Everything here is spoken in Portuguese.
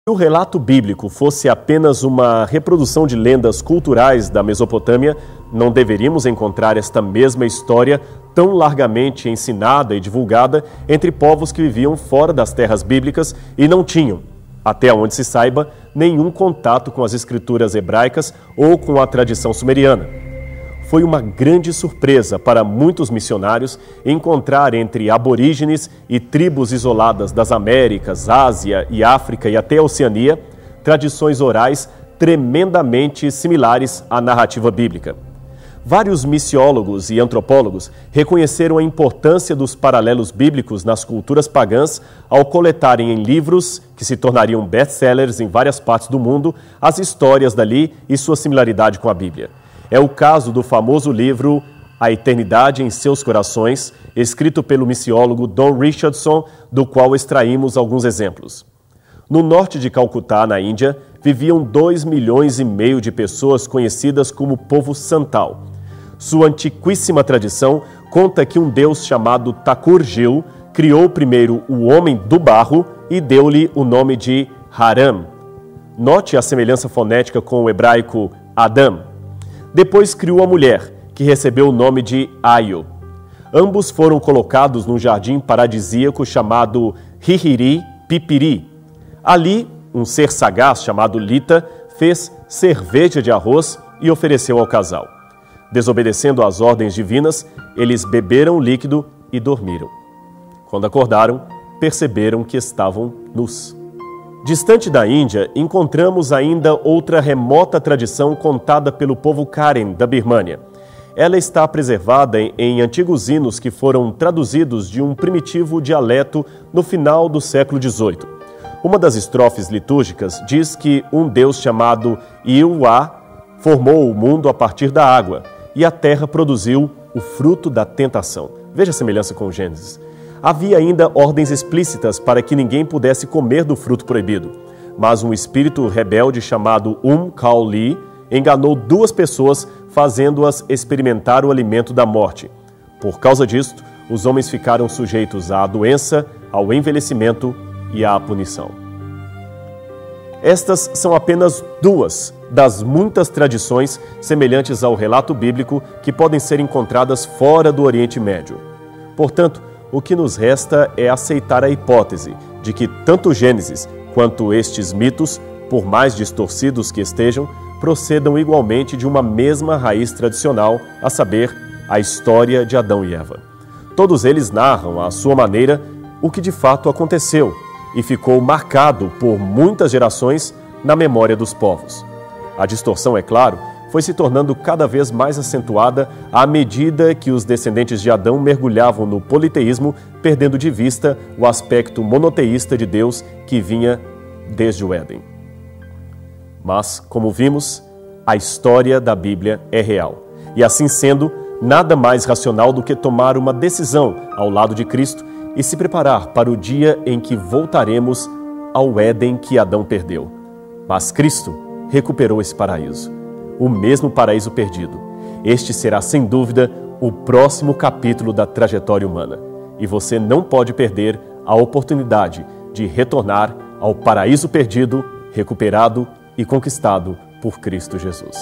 Se o relato bíblico fosse apenas uma reprodução de lendas culturais da Mesopotâmia, não deveríamos encontrar esta mesma história tão largamente ensinada e divulgada entre povos que viviam fora das terras bíblicas e não tinham, até onde se saiba, nenhum contato com as escrituras hebraicas ou com a tradição sumeriana. Foi uma grande surpresa para muitos missionários encontrar entre aborígenes e tribos isoladas das Américas, Ásia e África e até a Oceania, tradições orais tremendamente similares à narrativa bíblica. Vários missiólogos e antropólogos reconheceram a importância dos paralelos bíblicos nas culturas pagãs ao coletarem em livros, que se tornariam best-sellers em várias partes do mundo, as histórias dali e sua similaridade com a Bíblia. É o caso do famoso livro A Eternidade em Seus Corações, escrito pelo missiólogo Don Richardson, do qual extraímos alguns exemplos. No norte de Calcutá, na Índia, viviam 2,5 milhões de pessoas conhecidas como povo Santal. Sua antiquíssima tradição conta que um deus chamado Thakur-Gil criou primeiro o homem do barro e deu-lhe o nome de Haram. Note a semelhança fonética com o hebraico Adam. Depois criou a mulher, que recebeu o nome de Aio. Ambos foram colocados num jardim paradisíaco chamado Hihiri-Pipiri. Ali, um ser sagaz chamado Lita fez cerveja de arroz e ofereceu ao casal. Desobedecendo às ordens divinas, eles beberam o líquido e dormiram. Quando acordaram, perceberam que estavam nus. Distante da Índia, encontramos ainda outra remota tradição contada pelo povo Karen da Birmânia. Ela está preservada em antigos hinos que foram traduzidos de um primitivo dialeto no final do século XVIII. Uma das estrofes litúrgicas diz que um deus chamado Iuá formou o mundo a partir da água e a terra produziu o fruto da tentação. Veja a semelhança com Gênesis. Havia ainda ordens explícitas para que ninguém pudesse comer do fruto proibido, mas um espírito rebelde chamado Kaoli enganou 2 pessoas, fazendo-as experimentar o alimento da morte. Por causa disto, os homens ficaram sujeitos à doença, ao envelhecimento e à punição. Estas são apenas 2 das muitas tradições semelhantes ao relato bíblico que podem ser encontradas fora do Oriente Médio. Portanto, o que nos resta é aceitar a hipótese de que tanto Gênesis quanto estes mitos, por mais distorcidos que estejam, procedam igualmente de uma mesma raiz tradicional, a saber, a história de Adão e Eva. Todos eles narram, à sua maneira, o que de fato aconteceu e ficou marcado por muitas gerações na memória dos povos. A distorção, é claro, foi se tornando cada vez mais acentuada à medida que os descendentes de Adão mergulhavam no politeísmo, perdendo de vista o aspecto monoteísta de Deus que vinha desde o Éden. Mas, como vimos, a história da Bíblia é real. E assim sendo, nada mais racional do que tomar uma decisão ao lado de Cristo e se preparar para o dia em que voltaremos ao Éden que Adão perdeu. Mas Cristo recuperou esse paraíso. O mesmo paraíso perdido. Este será, sem dúvida, o próximo capítulo da trajetória humana. E você não pode perder a oportunidade de retornar ao paraíso perdido, recuperado e conquistado por Cristo Jesus.